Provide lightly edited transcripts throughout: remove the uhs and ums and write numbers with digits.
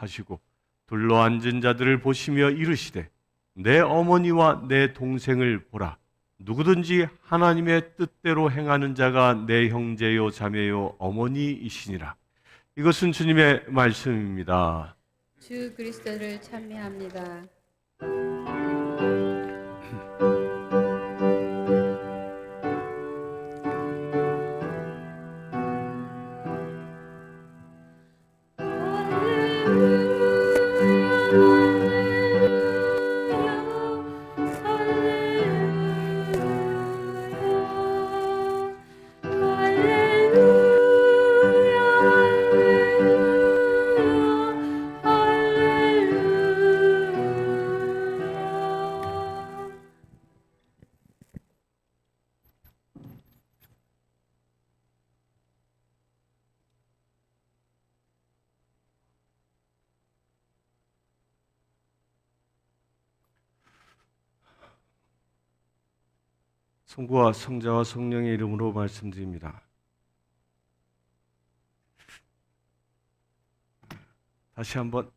하시고 둘러앉은 자들을 보시며 이르시되 내 어머니와 내 동생을 보라. 누구든지 하나님의 뜻대로 행하는 자가 내 형제요 자매요 어머니이시니라. 이것은 주님의 말씀입니다. 주 그리스도를 찬미합니다. 성부와 성자와 성령의 이름으로 말씀드립니다. 다시 한번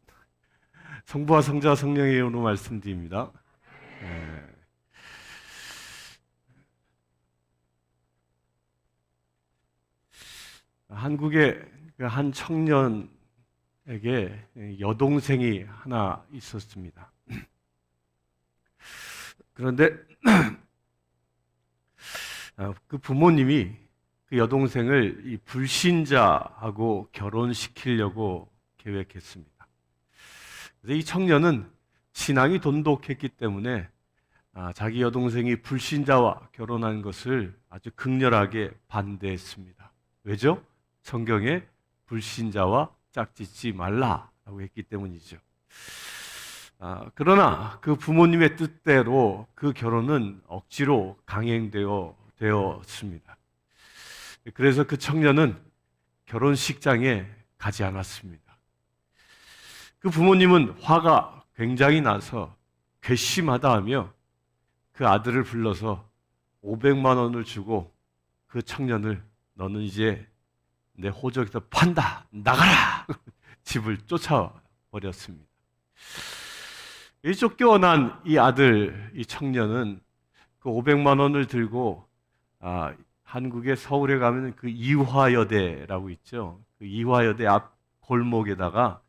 성부와 성자와 성령의 이름으로 말씀드립니다. 한국의 한 청년에게 여동생이 하나 있었습니다. 그런데 그 부모님이 그 여동생을 이 불신자하고 결혼시키려고 계획했습니다. 그래서 이 청년은 신앙이 돈독했기 때문에 자기 여동생이 불신자와 결혼한 것을 아주 극렬하게 반대했습니다. 왜죠? 성경에 불신자와 짝짓지 말라라고 했기 때문이죠. 그러나 그 부모님의 뜻대로 그 결혼은 억지로 강행되었습니다. 그래서 그 청년은 결혼식장에 가지 않았습니다. 그 부모님은 화가 굉장히 나서 괘씸하다 하며 그 아들을 불러서 500만 원을 주고 그 청년을 너는 이제 내 호적에서 판다, 나가라! 집을 쫓아버렸습니다. 이 쫓겨난 이 아들, 이 청년은 그 500만 원을 들고 한국의 서울에 가면 그 이화여대라고 있죠. 그 이화여대 앞 골목에다가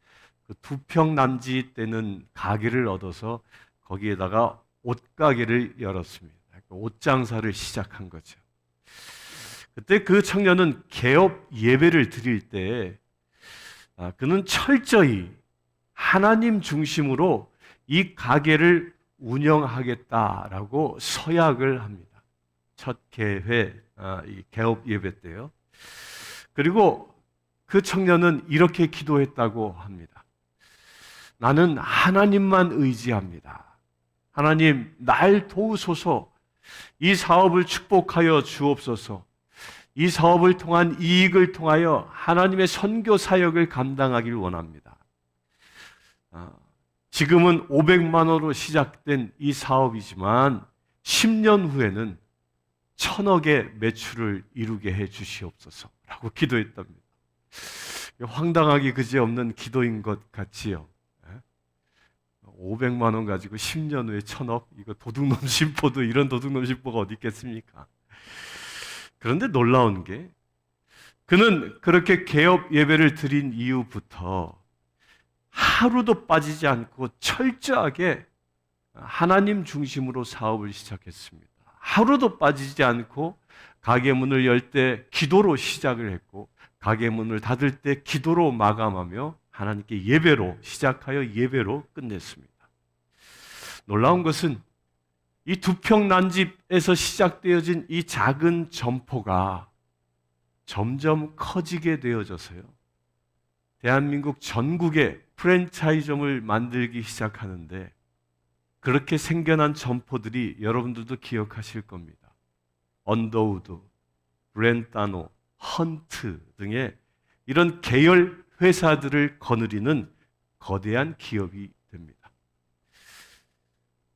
그 2평 남짓 되는 가게를 얻어서 거기에다가 옷가게를 열었습니다. 옷 장사를 시작한 거죠. 그때 그 청년은 개업 예배를 드릴 때 그는 철저히 하나님 중심으로 이 가게를 운영하겠다라고 서약을 합니다. 첫 이 개업 예배 때요. 그리고 그 청년은 이렇게 기도했다고 합니다. 나는 하나님만 의지합니다. 하나님, 날 도우소서. 이 사업을 축복하여 주옵소서. 이 사업을 통한 이익을 통하여 하나님의 선교 사역을 감당하길 원합니다. 지금은 500만 원으로 시작된 이 사업이지만 10년 후에는 1000억의 매출을 이루게 해 주시옵소서 라고 기도했답니다. 황당하기 그지없는 기도인 것 같지요. 500만 원 가지고 10년 후에 1000억? 이거 도둑놈 심보도 이런 도둑놈 심보가 어디 있겠습니까? 그런데 놀라운 게 그는 그렇게 개업 예배를 드린 이후부터 하루도 빠지지 않고 철저하게 하나님 중심으로 사업을 시작했습니다. 하루도 빠지지 않고 가게 문을 열 때 기도로 시작을 했고 가게 문을 닫을 때 기도로 마감하며 하나님께 예배로 시작하여 예배로 끝냈습니다. 놀라운 것은 이 2평 난집에서 시작되어진 이 작은 점포가 점점 커지게 되어져서요. 대한민국 전국에 프랜차이즈점을 만들기 시작하는데 그렇게 생겨난 점포들이 여러분들도 기억하실 겁니다. 언더우드, 브렌타노, 헌트 등의 이런 계열 회사들을 거느리는 거대한 기업이 됩니다.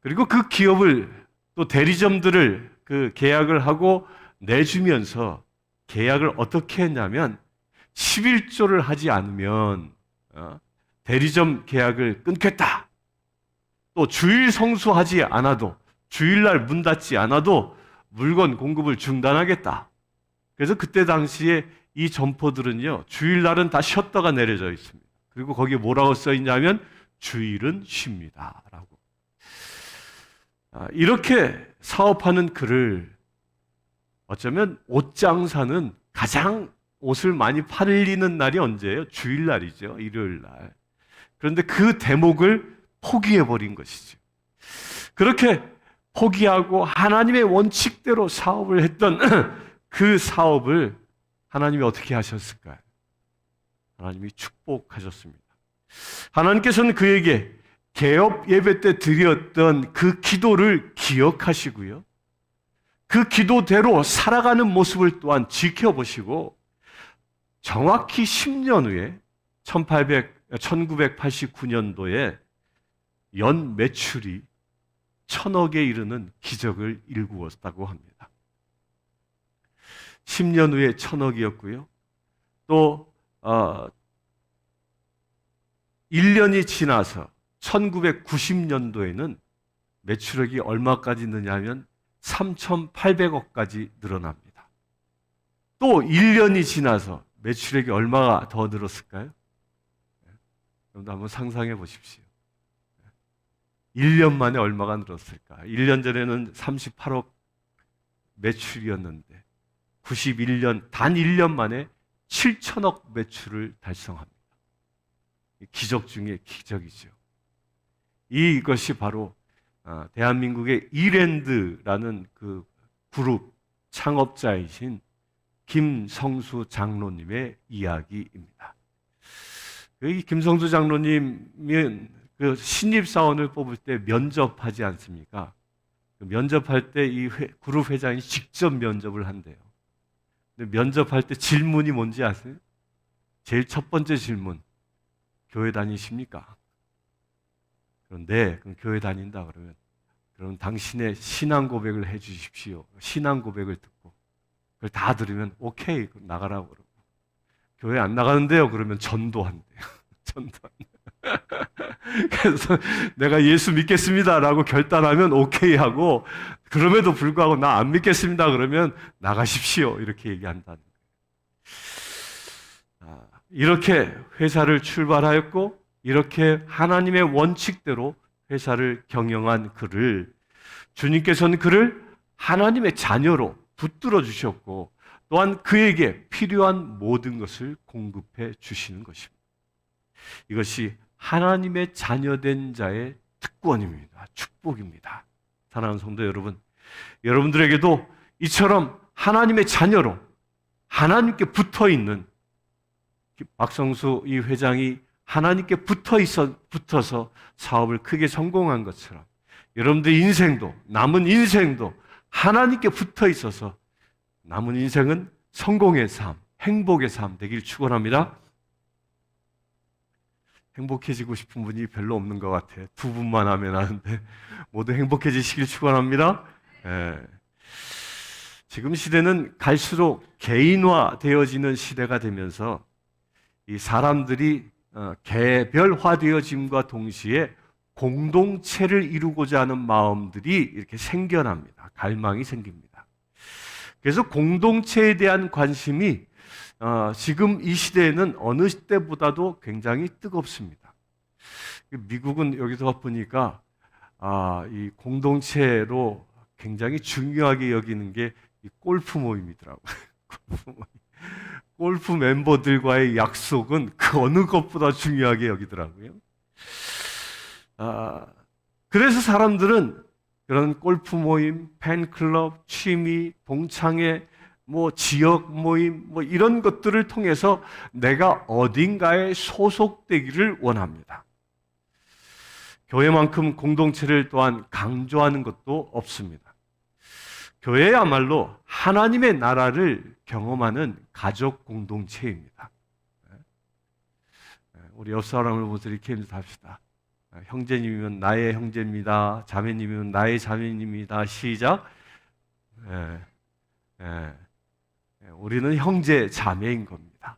그리고 그 기업을 또 대리점들을 그 계약을 하고 내주면서 계약을 어떻게 했냐면 11조를 하지 않으면 대리점 계약을 끊겠다. 또 주일 성수하지 않아도, 주일날 문 닫지 않아도 물건 공급을 중단하겠다. 그래서 그때 당시에 이 점포들은요, 주일날은 다 셔터가 내려져 있습니다. 그리고 거기에 뭐라고 써 있냐면 주일은 쉽니다 라고. 이렇게 사업하는 그를, 어쩌면 옷장사는 가장 옷을 많이 팔리는 날이 언제예요? 주일날이죠. 일요일날. 그런데 그 대목을 포기해버린 것이죠. 그렇게 포기하고 하나님의 원칙대로 사업을 했던 그 사업을 하나님이 어떻게 하셨을까요? 하나님이 축복하셨습니다. 하나님께서는 그에게 개업 예배 때 드렸던 그 기도를 기억하시고요. 그 기도대로 살아가는 모습을 또한 지켜보시고 정확히 10년 후에 1989년도에 연 매출이 1,000억에 이르는 기적을 일구었다고 합니다. 10년 후에 1,000억이었고요. 또 1년이 지나서 1990년도에는 매출액이 얼마까지 느냐면 3,800억까지 늘어납니다. 또 1년이 지나서 매출액이 얼마가 더 늘었을까요? 여러분도 한번 상상해 보십시오. 1년 만에 얼마가 늘었을까? 1년 전에는 38억 매출이었는데 91년, 단 1년 만에 7천억 매출을 달성합니다. 기적 중에 기적이죠. 이것이 바로 대한민국의 이랜드라는 그 그룹 창업자이신 김성수 장로님의 이야기입니다. 이 김성수 장로님은 그 신입사원을 뽑을 때 면접하지 않습니까? 면접할 때 이 그룹 회장이 직접 면접을 한대요. 근데 면접할 때 질문이 뭔지 아세요? 제일 첫 번째 질문, 교회 다니십니까? 그런데 그럼 교회 다닌다 그러면 그럼 당신의 신앙 고백을 해 주십시오. 신앙 고백을 듣고 그걸 다 들으면 오케이 나가라고 그러고, 교회 안 나가는데요 그러면 전도한대요. 전도한대요. 그래서 내가 예수 믿겠습니다라고 결단하면 오케이 하고, 그럼에도 불구하고 나 안 믿겠습니다 그러면 나가십시오 이렇게 얘기한다는 거예요. 이렇게 회사를 출발하였고 이렇게 하나님의 원칙대로 회사를 경영한 그를, 주님께서는 그를 하나님의 자녀로 붙들어 주셨고 또한 그에게 필요한 모든 것을 공급해 주시는 것입니다. 이것이 하나님의 자녀된 자의 특권입니다. 축복입니다. 사랑하는 성도 여러분, 여러분들에게도 이처럼 하나님의 자녀로 하나님께 붙어있는, 박성수 이 회장이 하나님께 붙어서 사업을 크게 성공한 것처럼 여러분들 인생도, 남은 인생도 하나님께 붙어 있어서 남은 인생은 성공의 삶, 행복의 삶 되길 축원합니다. 행복해지고 싶은 분이 별로 없는 것 같아요. 두 분만 하면 하는데 모두 행복해지시길 축원합니다. 지금 시대는 갈수록 개인화되어지는 시대가 되면서 이 사람들이 개별화되어짐과 동시에 공동체를 이루고자 하는 마음들이 이렇게 생겨납니다. 갈망이 생깁니다. 그래서 공동체에 대한 관심이 지금 이 시대에는 어느 때보다도 굉장히 뜨겁습니다. 미국은 여기서 보니까 이 공동체로 굉장히 중요하게 여기는 게 이 골프 모임이더라고요. 골프 모임. 골프 멤버들과의 약속은 그 어느 것보다 중요하게 여기더라고요. 그래서 사람들은 그런 골프 모임, 팬클럽, 취미, 동창회, 지역 모임, 이런 것들을 통해서 내가 어딘가에 소속되기를 원합니다. 교회만큼 공동체를 또한 강조하는 것도 없습니다. 교회야말로 하나님의 나라를 경험하는 가족 공동체입니다. 우리 옆 사람을 보면서 이렇게 합시다. 형제님이면 나의 형제입니다. 자매님이면 나의 자매님입니다. 시작. 우리는 형제 자매인 겁니다.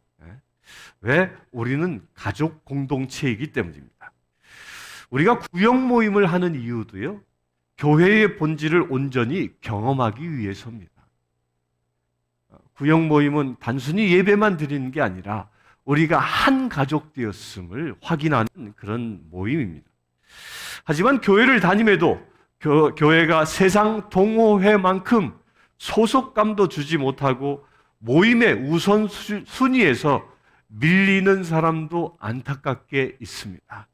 왜? 우리는 가족 공동체이기 때문입니다. 우리가 구역 모임을 하는 이유도요, 교회의 본질을 온전히 경험하기 위해서입니다. 구역 모임은 단순히 예배만 드리는 게 아니라 우리가 한 가족 되었음을 확인하는 그런 모임입니다. 하지만 교회를 다님에도 교회가 세상 동호회만큼 소속감도 주지 못하고 모임의 우선순위에서 밀리는 사람도 안타깝게 있습니다.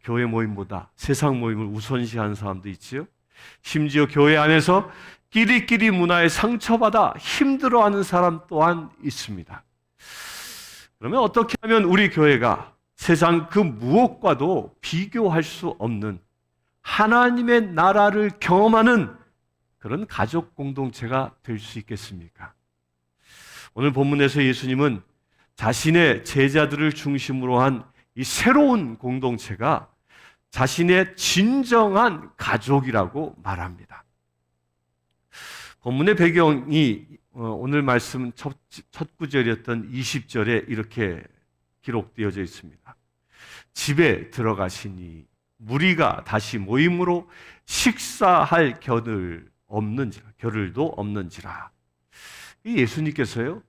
교회 모임보다 세상 모임을 우선시하는 사람도 있지요. 심지어 교회 안에서 끼리끼리 문화에 상처받아 힘들어하는 사람 또한 있습니다. 그러면 어떻게 하면 우리 교회가 세상 그 무엇과도 비교할 수 없는 하나님의 나라를 경험하는 그런 가족 공동체가 될 수 있겠습니까? 오늘 본문에서 예수님은 자신의 제자들을 중심으로 한 이 새로운 공동체가 자신의 진정한 가족이라고 말합니다. 본문의 배경이 오늘 말씀 첫 구절이었던 20절에 이렇게 기록되어져 있습니다. 집에 들어가시니 무리가 다시 모임으로 식사할 겨를도 없는지라. 예수님께서요,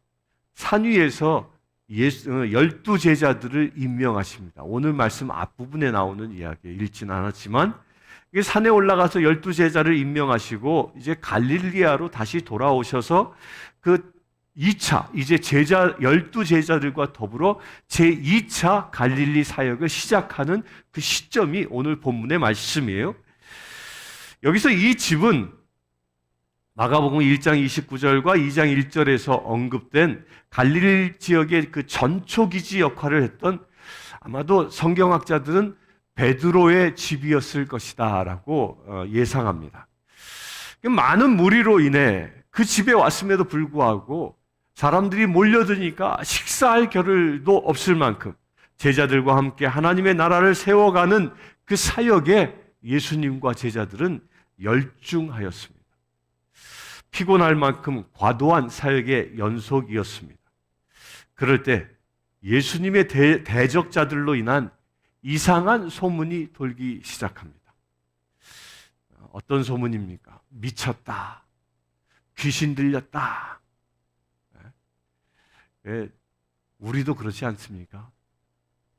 산 위에서 12 제자들을 임명하십니다. 오늘 말씀 앞부분에 나오는 이야기 읽지는 않았지만 산에 올라가서 12 제자를 임명하시고 이제 갈릴리아로 다시 돌아오셔서 그 2차 이제 12 제자들과 더불어 제2차 갈릴리 사역을 시작하는 그 시점이 오늘 본문의 말씀이에요. 여기서 이 집은 마가복음 1장 29절과 2장 1절에서 언급된 갈릴리 지역의 그 전초기지 역할을 했던, 아마도 성경학자들은 베드로의 집이었을 것이다 라고 예상합니다. 많은 무리로 인해 그 집에 왔음에도 불구하고 사람들이 몰려드니까 식사할 겨를도 없을 만큼 제자들과 함께 하나님의 나라를 세워가는 그 사역에 예수님과 제자들은 열중하였습니다. 피곤할 만큼 과도한 사역의 연속이었습니다. 그럴 때 예수님의 대적자들로 인한 이상한 소문이 돌기 시작합니다. 어떤 소문입니까? 미쳤다. 귀신 들렸다. 우리도 그렇지 않습니까?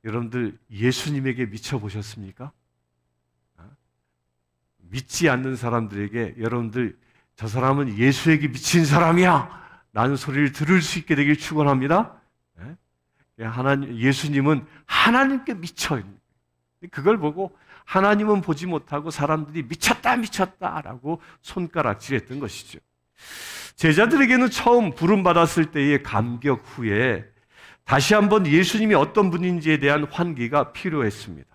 여러분들 예수님에게 미쳐보셨습니까? 믿지 않는 사람들에게 여러분들 저 사람은 예수에게 미친 사람이야 라는 소리를 들을 수 있게 되길 축원합니다. 예수님은 하나님께 미쳐요. 그걸 보고 하나님은 보지 못하고 사람들이 미쳤다라고 손가락질했던 것이죠. 제자들에게는 처음 부름받았을 때의 감격 후에 다시 한번 예수님이 어떤 분인지에 대한 환기가 필요했습니다.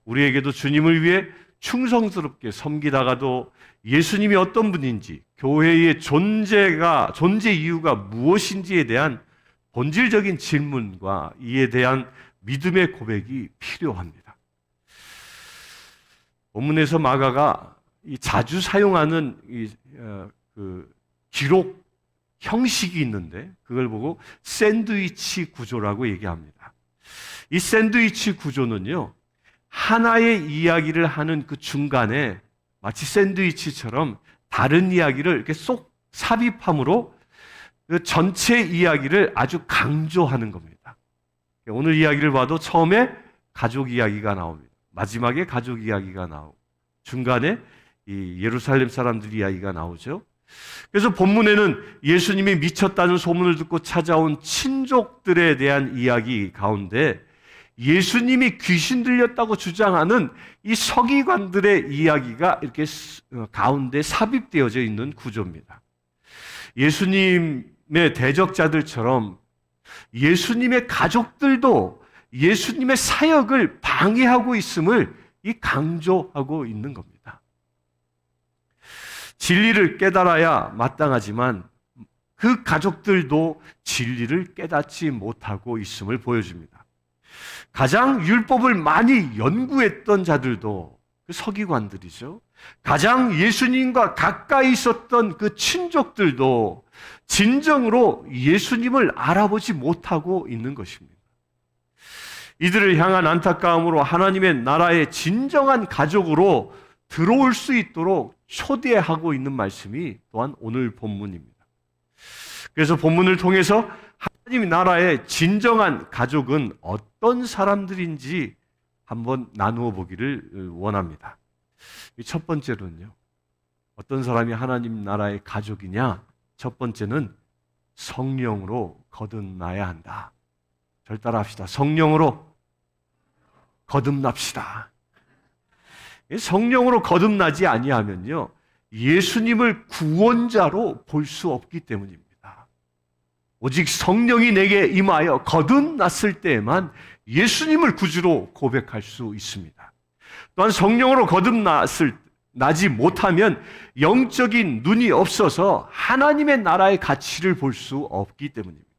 우리에게도 주님을 위해 충성스럽게 섬기다가도 예수님이 어떤 분인지, 교회의 존재 이유가 무엇인지에 대한 본질적인 질문과 이에 대한 믿음의 고백이 필요합니다. 본문에서 마가가 자주 사용하는 기록 형식이 있는데 그걸 보고 샌드위치 구조라고 얘기합니다. 이 샌드위치 구조는요, 하나의 이야기를 하는 그 중간에 마치 샌드위치처럼 다른 이야기를 이렇게 쏙 삽입함으로 그 전체 이야기를 아주 강조하는 겁니다. 오늘 이야기를 봐도 처음에 가족 이야기가 나옵니다. 마지막에 가족 이야기가 나오고 중간에 이 예루살렘 사람들 이야기가 나오죠. 그래서 본문에는 예수님이 미쳤다는 소문을 듣고 찾아온 친족들에 대한 이야기 가운데 예수님이 귀신 들렸다고 주장하는 이 서기관들의 이야기가 이렇게 가운데 삽입되어져 있는 구조입니다. 예수님의 대적자들처럼 예수님의 가족들도 예수님의 사역을 방해하고 있음을 강조하고 있는 겁니다. 진리를 깨달아야 마땅하지만 그 가족들도 진리를 깨닫지 못하고 있음을 보여줍니다. 가장 율법을 많이 연구했던 자들도 그 서기관들이죠. 가장 예수님과 가까이 있었던 그 친족들도 진정으로 예수님을 알아보지 못하고 있는 것입니다. 이들을 향한 안타까움으로 하나님의 나라의 진정한 가족으로 들어올 수 있도록 초대하고 있는 말씀이 또한 오늘 본문입니다. 그래서 본문을 통해서 하나님 나라의 진정한 가족은 어떤 사람들인지 한번 나누어 보기를 원합니다. 첫 번째로는요, 어떤 사람이 하나님 나라의 가족이냐? 첫 번째는 성령으로 거듭나야 한다. 절 따라합시다. 성령으로 거듭납시다. 성령으로 거듭나지 아니하면요, 예수님을 구원자로 볼 수 없기 때문입니다. 오직 성령이 내게 임하여 거듭났을 때에만 예수님을 구주로 고백할 수 있습니다. 또한 성령으로 나지 못하면 영적인 눈이 없어서 하나님의 나라의 가치를 볼 수 없기 때문입니다.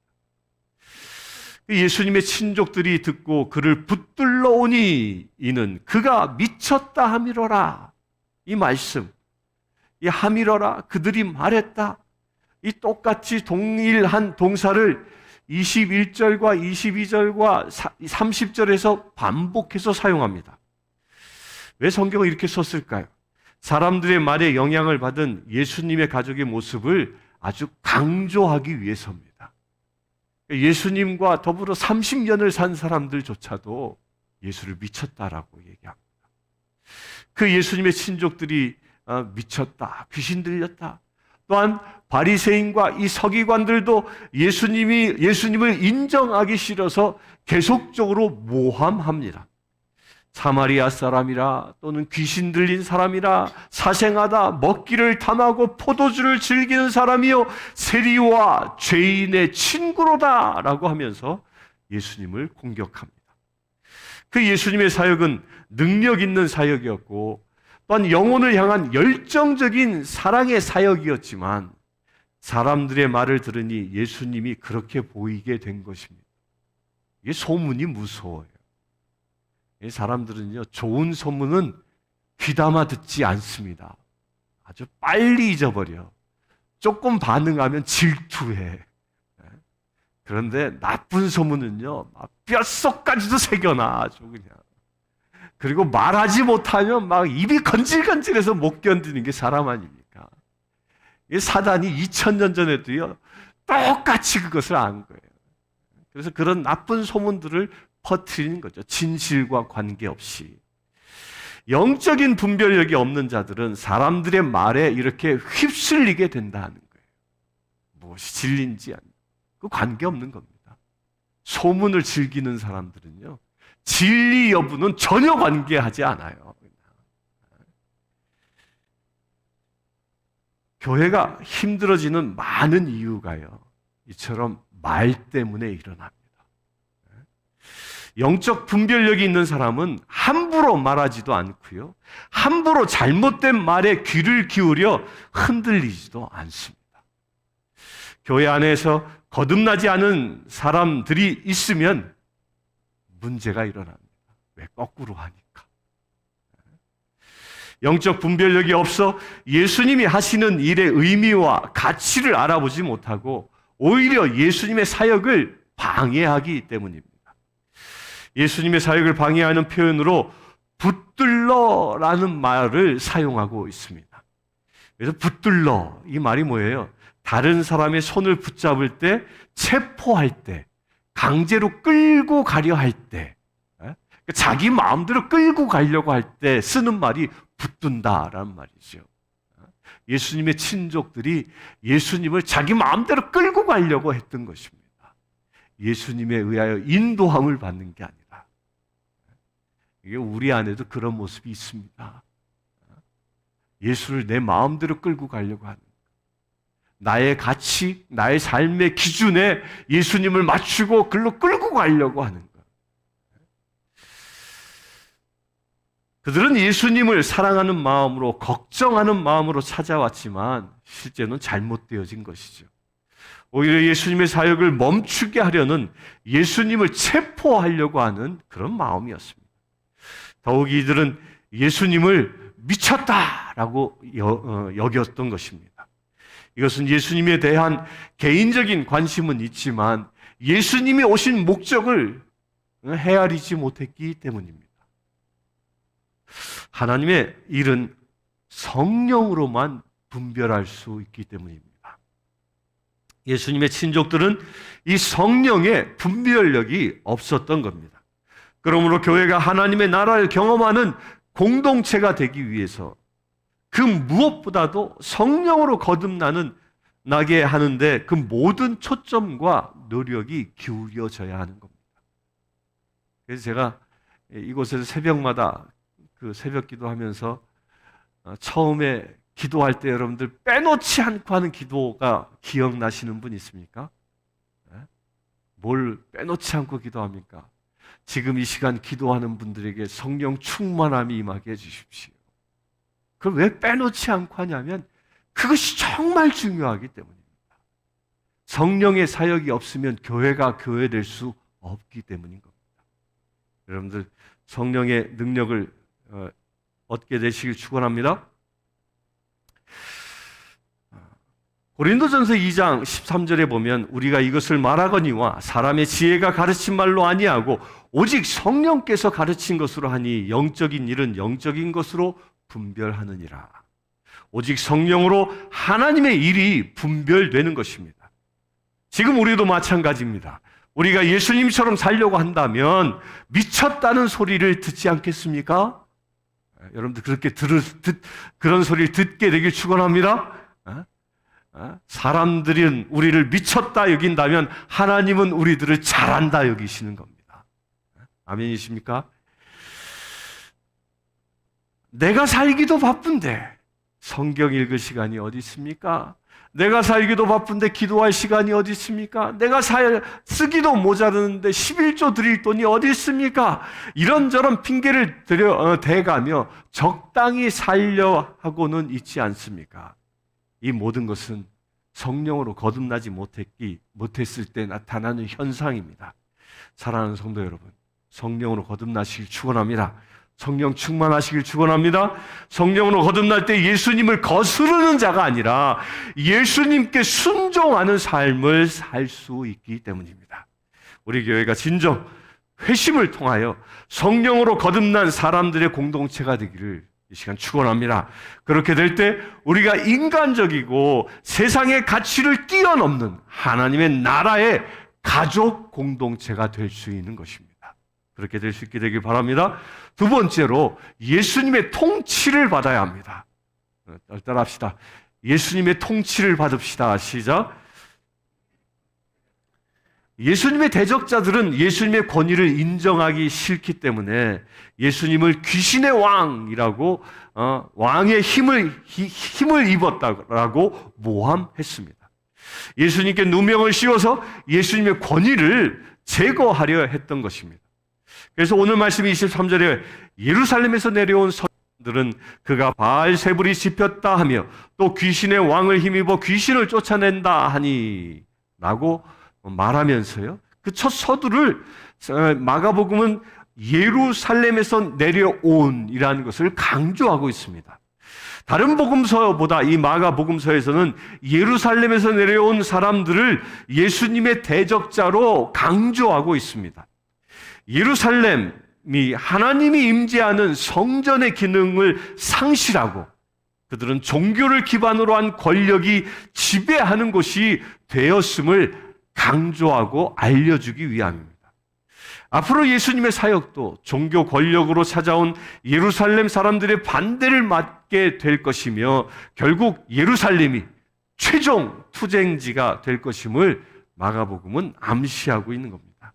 예수님의 친족들이 듣고 그를 붙들러 오니 이는 그가 미쳤다 하미러라. 이 말씀, 이 하미러라, 그들이 말했다. 이 똑같이 동일한 동사를 21절과 22절과 30절에서 반복해서 사용합니다. 왜 성경을 이렇게 썼을까요? 사람들의 말에 영향을 받은 예수님의 가족의 모습을 아주 강조하기 위해서입니다. 예수님과 더불어 30년을 산 사람들조차도 예수를 미쳤다라고 얘기합니다. 그 예수님의 친족들이 미쳤다, 귀신 들렸다. 또한 바리새인과 이 서기관들도 예수님을 인정하기 싫어서 계속적으로 모함합니다. 사마리아 사람이라, 또는 귀신 들린 사람이라, 사생하다, 먹기를 탐하고 포도주를 즐기는 사람이요 세리와 죄인의 친구로다 라고 하면서 예수님을 공격합니다. 그 예수님의 사역은 능력 있는 사역이었고 또한 영혼을 향한 열정적인 사랑의 사역이었지만 사람들의 말을 들으니 예수님이 그렇게 보이게 된 것입니다. 이게 소문이 무서워요. 사람들은요, 좋은 소문은 귀담아 듣지 않습니다. 아주 빨리 잊어버려. 조금 반응하면 질투해. 그런데 나쁜 소문은요, 뼛속까지도 새겨놔, 아주 그냥. 그리고 말하지 못하면 막 입이 건질건질해서 못 견디는 게 사람 아닙니까? 사단이 2000년 전에도요, 똑같이 그것을 안 거예요. 그래서 그런 나쁜 소문들을 퍼뜨리는 거죠. 진실과 관계없이. 영적인 분별력이 없는 자들은 사람들의 말에 이렇게 휩쓸리게 된다는 거예요. 무엇이 진리인지 그 관계없는 겁니다. 소문을 즐기는 사람들은요, 진리 여부는 전혀 관계하지 않아요. 교회가 힘들어지는 많은 이유가요, 이처럼 말 때문에 일어납니다. 영적 분별력이 있는 사람은 함부로 말하지도 않고요, 함부로 잘못된 말에 귀를 기울여 흔들리지도 않습니다. 교회 안에서 거듭나지 않은 사람들이 있으면 문제가 일어납니다. 왜? 거꾸로 하니까. 영적 분별력이 없어 예수님이 하시는 일의 의미와 가치를 알아보지 못하고 오히려 예수님의 사역을 방해하기 때문입니다. 예수님의 사역을 방해하는 표현으로 붙들러라는 말을 사용하고 있습니다. 그래서 붙들러, 이 말이 뭐예요? 다른 사람의 손을 붙잡을 때, 체포할 때, 강제로 끌고 가려 할 때, 자기 마음대로 끌고 가려고 할 때 쓰는 말이 붙든다라는 말이죠. 예수님의 친족들이 예수님을 자기 마음대로 끌고 가려고 했던 것입니다. 예수님에 의하여 인도함을 받는 게 아니라. 이게 우리 안에도 그런 모습이 있습니다. 예수를 내 마음대로 끌고 가려고 하는, 나의 가치, 나의 삶의 기준에 예수님을 맞추고 글로 끌고 가려고 하는 것. 그들은 예수님을 사랑하는 마음으로, 걱정하는 마음으로 찾아왔지만 실제는 잘못되어진 것이죠. 오히려 예수님의 사역을 멈추게 하려는, 예수님을 체포하려고 하는 그런 마음이었습니다. 더욱이 이들은 예수님을 미쳤다라고 여겼던 것입니다. 이것은 예수님에 대한 개인적인 관심은 있지만 예수님이 오신 목적을 헤아리지 못했기 때문입니다. 하나님의 일은 성령으로만 분별할 수 있기 때문입니다. 예수님의 친족들은 이 성령의 분별력이 없었던 겁니다. 그러므로 교회가 하나님의 나라를 경험하는 공동체가 되기 위해서 그 무엇보다도 성령으로 거듭나게 하는데 그 모든 초점과 노력이 기울여져야 하는 겁니다. 그래서 제가 이곳에서 새벽마다 그 새벽 기도하면서 처음에 기도할 때 여러분들 빼놓지 않고 하는 기도가 기억나시는 분 있습니까? 뭘 빼놓지 않고 기도합니까? 지금 이 시간 기도하는 분들에게 성령 충만함이 임하게 해주십시오. 그걸 왜 빼놓지 않고 하냐면 그것이 정말 중요하기 때문입니다. 성령의 사역이 없으면 교회가 교회될 수 없기 때문인 겁니다. 여러분들 성령의 능력을 얻게 되시길 축원합니다. 고린도전서 2장 13절에 보면 우리가 이것을 말하거니와 사람의 지혜가 가르친 말로 아니하고 오직 성령께서 가르친 것으로 하니 영적인 일은 영적인 것으로 분별하느니라. 오직 성령으로 하나님의 일이 분별되는 것입니다. 지금 우리도 마찬가지입니다. 우리가 예수님처럼 살려고 한다면 미쳤다는 소리를 듣지 않겠습니까? 여러분들 그렇게 그런 소리를 듣게 되길 축원합니다. 사람들은 우리를 미쳤다 여긴다면 하나님은 우리들을 잘한다 여기시는 겁니다. 아멘이십니까? 내가 살기도 바쁜데 성경 읽을 시간이 어디 있습니까? 내가 살기도 바쁜데 기도할 시간이 어디 있습니까? 내가 쓰기도 모자르는데 11조 드릴 돈이 어디 있습니까? 이런저런 핑계를 대가며 적당히 살려 하고는 있지 않습니까? 이 모든 것은 성령으로 거듭나지 못했을 때 나타나는 현상입니다. 사랑하는 성도 여러분, 성령으로 거듭나시길 축원합니다. 성령 충만하시길 축원합니다. 성령으로 거듭날 때 예수님을 거스르는 자가 아니라 예수님께 순종하는 삶을 살 수 있기 때문입니다. 우리 교회가 진정 회심을 통하여 성령으로 거듭난 사람들의 공동체가 되기를 이 시간 축원합니다. 그렇게 될 때 우리가 인간적이고 세상의 가치를 뛰어넘는 하나님의 나라의 가족 공동체가 될 수 있는 것입니다. 그렇게 될 수 있게 되길 바랍니다. 두 번째로 예수님의 통치를 받아야 합니다. 따라합시다. 예수님의 통치를 받읍시다. 시작. 예수님의 대적자들은 예수님의 권위를 인정하기 싫기 때문에 예수님을 귀신의 왕이라고 왕의 힘을 입었다라고 모함했습니다. 예수님께 누명을 씌워서 예수님의 권위를 제거하려 했던 것입니다. 그래서 오늘 말씀 23절에 예루살렘에서 내려온 선들은 그가 바알세불이 짚혔다 하며 또 귀신의 왕을 힘입어 귀신을 쫓아낸다 하니 라고 말하면서요. 그 첫 서두를 마가복음은 예루살렘에서 내려온이라는 것을 강조하고 있습니다. 다른 복음서보다 이 마가복음서에서는 예루살렘에서 내려온 사람들을 예수님의 대적자로 강조하고 있습니다. 예루살렘이 하나님이 임재하는 성전의 기능을 상실하고 그들은 종교를 기반으로 한 권력이 지배하는 곳이 되었음을 강조하고 알려주기 위함입니다. 앞으로 예수님의 사역도 종교 권력으로 찾아온 예루살렘 사람들의 반대를 맞게 될 것이며 결국 예루살렘이 최종 투쟁지가 될 것임을 마가복음은 암시하고 있는 겁니다.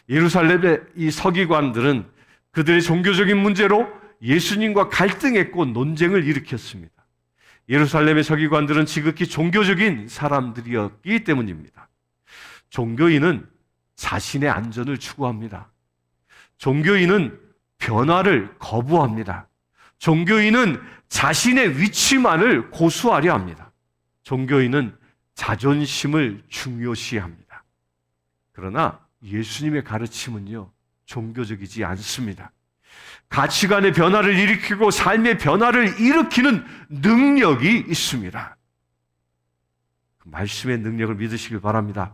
예루살렘의 이 서기관들은 그들의 종교적인 문제로 예수님과 갈등했고 논쟁을 일으켰습니다. 예루살렘의 서기관들은 지극히 종교적인 사람들이었기 때문입니다. 종교인은 자신의 안전을 추구합니다. 종교인은 변화를 거부합니다. 종교인은 자신의 위치만을 고수하려 합니다. 종교인은 자존심을 중요시합니다. 그러나 예수님의 가르침은요, 종교적이지 않습니다. 가치관의 변화를 일으키고 삶의 변화를 일으키는 능력이 있습니다. 그 말씀의 능력을 믿으시길 바랍니다.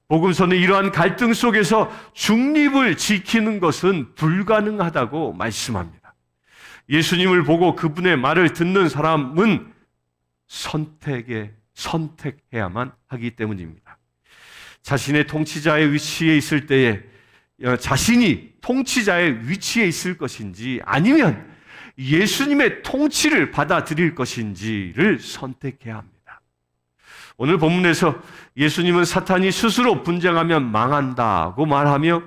복음서는 이러한 갈등 속에서 중립을 지키는 것은 불가능하다고 말씀합니다. 예수님을 보고 그분의 말을 듣는 사람은 선택해야만 하기 때문입니다. 자신의 통치자의 위치에 있을 때에 자신이 통치자의 위치에 있을 것인지 아니면 예수님의 통치를 받아들일 것인지를 선택해야 합니다. 오늘 본문에서 예수님은 사탄이 스스로 분쟁하면 망한다고 말하며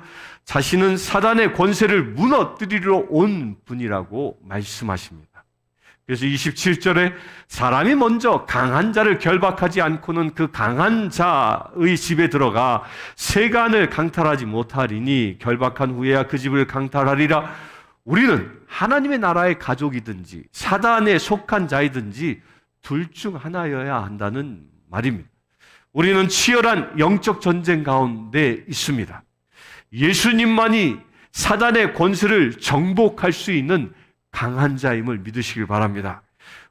자신은 사단의 권세를 무너뜨리러 온 분이라고 말씀하십니다. 그래서 27절에 사람이 먼저 강한 자를 결박하지 않고는 그 강한 자의 집에 들어가 세간을 강탈하지 못하리니 결박한 후에야 그 집을 강탈하리라. 우리는 하나님의 나라의 가족이든지 사단에 속한 자이든지 둘 중 하나여야 한다는 말입니다. 우리는 치열한 영적 전쟁 가운데 있습니다. 예수님만이 사단의 권세를 정복할 수 있는 강한 자임을 믿으시길 바랍니다.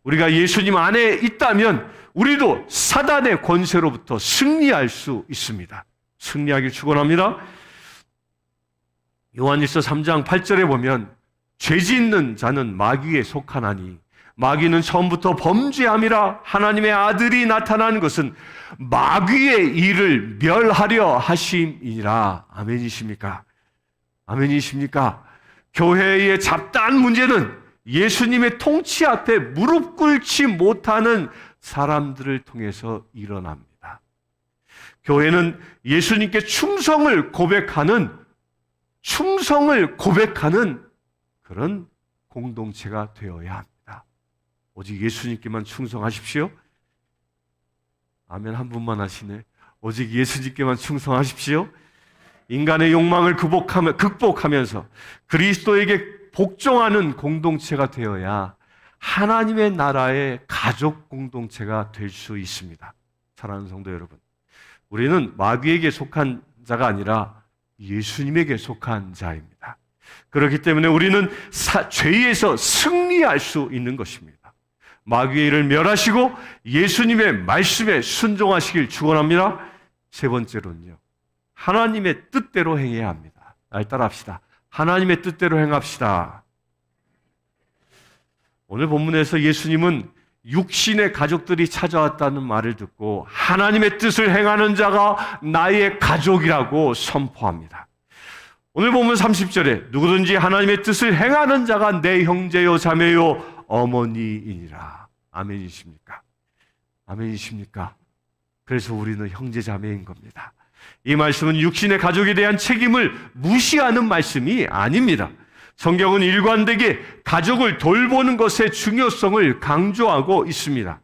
우리가 예수님 안에 있다면 우리도 사단의 권세로부터 승리할 수 있습니다. 승리하길 축원합니다. 요한일서 3장 8절에 보면 죄 짓는 자는 마귀에 속하나니 마귀는 처음부터 범죄함이라 하나님의 아들이 나타난 것은 마귀의 일을 멸하려 하심이니라. 아멘이십니까? 아멘이십니까? 교회의 잡다한 문제는 예수님의 통치 앞에 무릎 꿇지 못하는 사람들을 통해서 일어납니다. 교회는 예수님께 충성을 고백하는 그런 공동체가 되어야 합니다. 오직 예수님께만 충성하십시오. 아멘 한 분만 하시네. 오직 예수님께만 충성하십시오. 인간의 욕망을 극복하면서 그리스도에게 복종하는 공동체가 되어야 하나님의 나라의 가족 공동체가 될 수 있습니다. 사랑하는 성도 여러분, 우리는 마귀에게 속한 자가 아니라 예수님에게 속한 자입니다. 그렇기 때문에 우리는 죄에서 승리할 수 있는 것입니다. 마귀의 일을 멸하시고 예수님의 말씀에 순종하시길 축원합니다. 세 번째로는요, 하나님의 뜻대로 행해야 합니다. 날 따라합시다. 하나님의 뜻대로 행합시다. 오늘 본문에서 예수님은 육신의 가족들이 찾아왔다는 말을 듣고 하나님의 뜻을 행하는 자가 나의 가족이라고 선포합니다. 오늘 본문 30절에 누구든지 하나님의 뜻을 행하는 자가 내 형제요 자매요 어머니이니라. 아멘이십니까? 아멘이십니까? 그래서 우리는 형제 자매인 겁니다. 이 말씀은 육신의 가족에 대한 책임을 무시하는 말씀이 아닙니다. 성경은 일관되게 가족을 돌보는 것의 중요성을 강조하고 있습니다.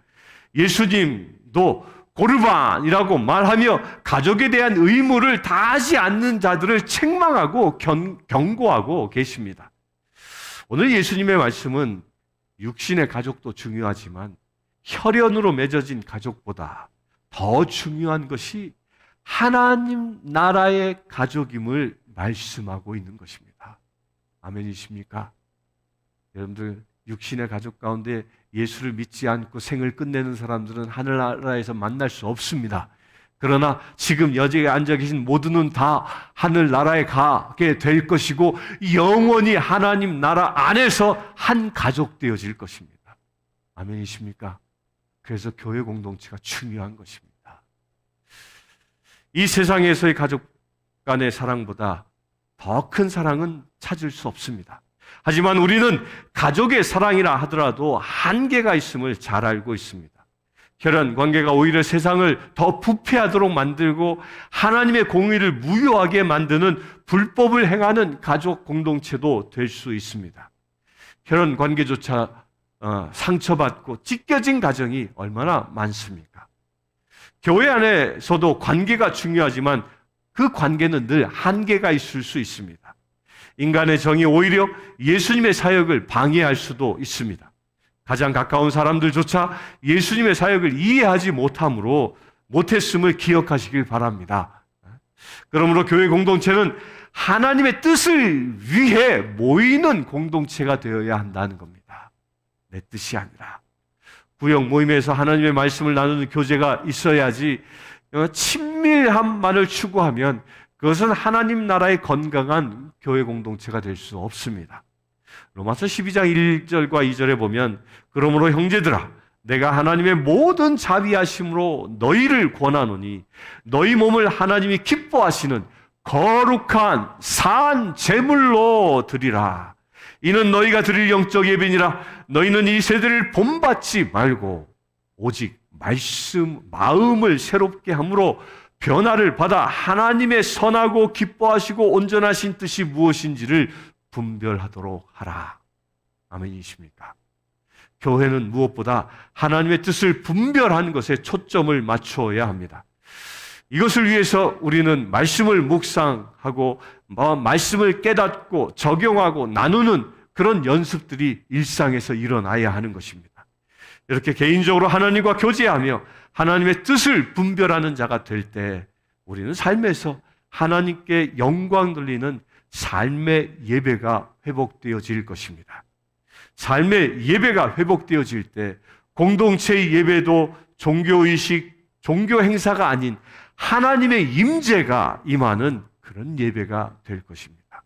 예수님도 고르반이라고 말하며 가족에 대한 의무를 다하지 않는 자들을 책망하고 경고하고 계십니다. 오늘 예수님의 말씀은 육신의 가족도 중요하지만 혈연으로 맺어진 가족보다 더 중요한 것이 하나님 나라의 가족임을 말씀하고 있는 것입니다. 아멘이십니까? 여러분들 육신의 가족 가운데 예수를 믿지 않고 생을 끝내는 사람들은 하늘나라에서 만날 수 없습니다. 그러나 지금 여기에 앉아 계신 모두는 다 하늘나라에 가게 될 것이고 영원히 하나님 나라 안에서 한 가족 되어질 것입니다. 아멘이십니까? 그래서 교회 공동체가 중요한 것입니다. 이 세상에서의 가족 간의 사랑보다 더 큰 사랑은 찾을 수 없습니다. 하지만 우리는 가족의 사랑이라 하더라도 한계가 있음을 잘 알고 있습니다. 혈연 관계가 오히려 세상을 더 부패하도록 만들고 하나님의 공의를 무효하게 만드는 불법을 행하는 가족 공동체도 될 수 있습니다. 혈연 관계조차 상처받고 찢겨진 가정이 얼마나 많습니까? 교회 안에서도 관계가 중요하지만 그 관계는 늘 한계가 있을 수 있습니다. 인간의 정이 오히려 예수님의 사역을 방해할 수도 있습니다. 가장 가까운 사람들조차 예수님의 사역을 이해하지 못했음을 기억하시길 바랍니다. 그러므로 교회 공동체는 하나님의 뜻을 위해 모이는 공동체가 되어야 한다는 겁니다. 내 뜻이 아니라. 구역 모임에서 하나님의 말씀을 나누는 교제가 있어야지 친밀함만을 추구하면 그것은 하나님 나라의 건강한 교회 공동체가 될 수 없습니다. 로마서 12장 1절과 2절에 보면 그러므로 형제들아 내가 하나님의 모든 자비하심으로 너희를 권하노니 너희 몸을 하나님이 기뻐하시는 거룩한 산 제물로 드리라. 이는 너희가 드릴 영적 예배니라. 너희는 이 세대를 본받지 말고 오직 마음을 새롭게 함으로 변화를 받아 하나님의 선하고 기뻐하시고 온전하신 뜻이 무엇인지를 분별하도록 하라. 아멘이십니까? 교회는 무엇보다 하나님의 뜻을 분별하는 것에 초점을 맞추어야 합니다. 이것을 위해서 우리는 말씀을 묵상하고 말씀을 깨닫고 적용하고 나누는 그런 연습들이 일상에서 일어나야 하는 것입니다. 이렇게 개인적으로 하나님과 교제하며 하나님의 뜻을 분별하는 자가 될 때 우리는 삶에서 하나님께 영광 돌리는 삶의 예배가 회복되어질 것입니다. 삶의 예배가 회복되어질 때 공동체의 예배도 종교의식, 종교 행사가 아닌 하나님의 임재가 임하는 그런 예배가 될 것입니다.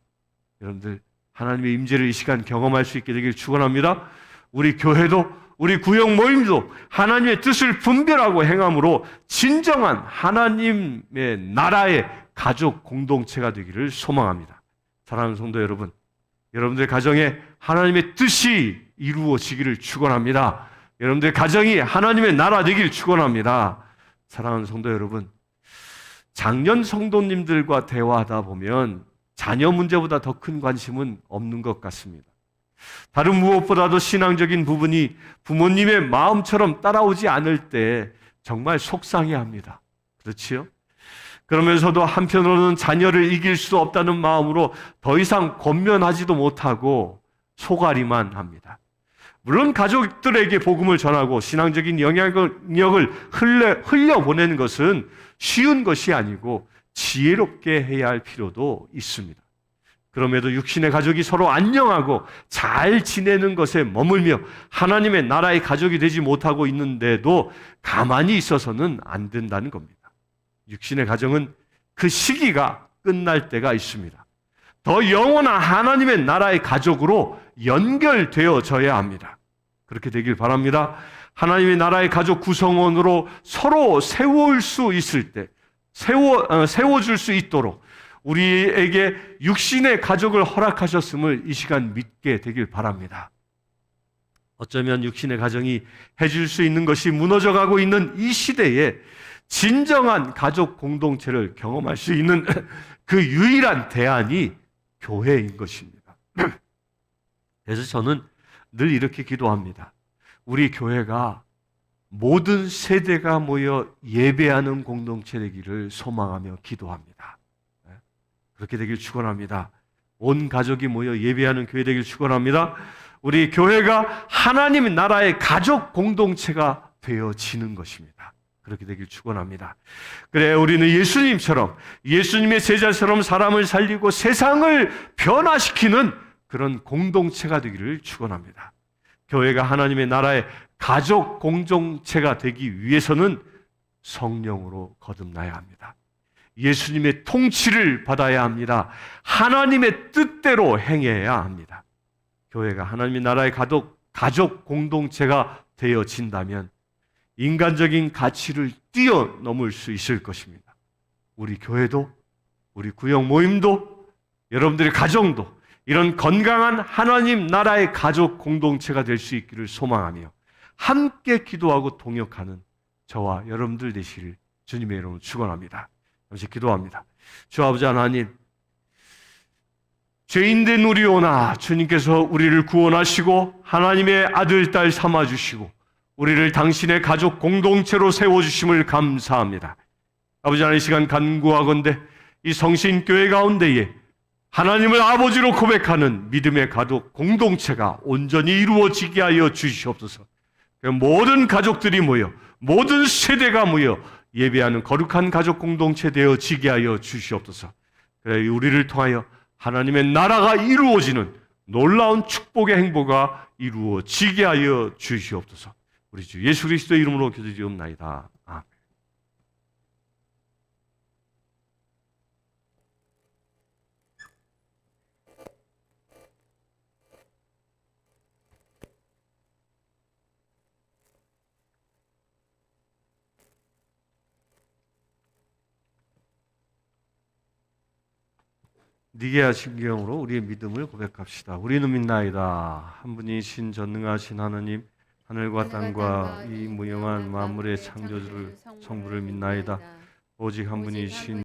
여러분들 하나님의 임재를 이 시간 경험할 수 있게 되길 축원합니다. 우리 교회도 우리 구역 모임도 하나님의 뜻을 분별하고 행함으로 진정한 하나님의 나라의 가족 공동체가 되기를 소망합니다. 사랑하는 성도 여러분, 여러분들 가정에 하나님의 뜻이 이루어지기를 축원합니다. 여러분들 가정이 하나님의 나라 되기를 축원합니다. 사랑하는 성도 여러분, 작년 성도님들과 대화하다 보면 자녀 문제보다 더 큰 관심은 없는 것 같습니다. 다른 무엇보다도 신앙적인 부분이 부모님의 마음처럼 따라오지 않을 때 정말 속상해합니다. 그렇지요? 그러면서도 한편으로는 자녀를 이길 수 없다는 마음으로 더 이상 권면하지도 못하고 소가리만 합니다. 물론 가족들에게 복음을 전하고 신앙적인 영향력을 흘려보내는 것은 쉬운 것이 아니고 지혜롭게 해야 할 필요도 있습니다. 그럼에도 육신의 가족이 서로 안녕하고 잘 지내는 것에 머물며 하나님의 나라의 가족이 되지 못하고 있는데도 가만히 있어서는 안 된다는 겁니다. 육신의 가정은 그 시기가 끝날 때가 있습니다. 더 영원한 하나님의 나라의 가족으로 연결되어져야 합니다. 그렇게 되길 바랍니다. 하나님의 나라의 가족 구성원으로 서로 세워줄 수 있도록 우리에게 육신의 가족을 허락하셨음을 이 시간 믿게 되길 바랍니다. 어쩌면 육신의 가정이 해줄 수 있는 것이 무너져가고 있는 이 시대에 진정한 가족 공동체를 경험할 수 있는 그 유일한 대안이 교회인 것입니다. 그래서 저는 늘 이렇게 기도합니다. 우리 교회가 모든 세대가 모여 예배하는 공동체 되기를 소망하며 기도합니다. 그렇게 되길 축원합니다. 온 가족이 모여 예배하는 교회 되길 축원합니다. 우리 교회가 하나님의 나라의 가족 공동체가 되어지는 것입니다. 그렇게 되길 축원합니다. 그래 우리는 예수님처럼 예수님의 제자처럼 사람을 살리고 세상을 변화시키는 그런 공동체가 되기를 축원합니다. 교회가 하나님의 나라의 가족 공동체가 되기 위해서는 성령으로 거듭나야 합니다. 예수님의 통치를 받아야 합니다. 하나님의 뜻대로 행해야 합니다. 교회가 하나님의 나라의 가족 공동체가 되어진다면 인간적인 가치를 뛰어넘을 수 있을 것입니다. 우리 교회도 우리 구역 모임도 여러분들의 가정도 이런 건강한 하나님 나라의 가족 공동체가 될 수 있기를 소망하며 함께 기도하고 동역하는 저와 여러분들 되시길 주님의 이름으로 축원합니다. 잠시 기도합니다. 주 아버지 하나님, 죄인된 우리오나 주님께서 우리를 구원하시고 하나님의 아들, 딸 삼아주시고 우리를 당신의 가족 공동체로 세워주심을 감사합니다. 아버지 하나님, 이 시간 간구하건대 이 성신교회 가운데에 하나님을 아버지로 고백하는 믿음의 가족 공동체가 온전히 이루어지게 하여 주시옵소서. 모든 가족들이 모여 모든 세대가 모여 예배하는 거룩한 가족 공동체 되어지게 하여 주시옵소서. 그래 우리를 통하여 하나님의 나라가 이루어지는 놀라운 축복의 행보가 이루어지게 하여 주시옵소서. 우리 주 예수 그리스도의 이름으로 기도드리옵나이다. 아멘. 니게아 신경으로 우리의 믿음을 고백합시다. 우리는 믿나이다. 한 분이신 전능하신 하나님, 하늘과 땅과 이 무용한 만물의 창조주를 성부를 믿나이다. 오직 한 분이신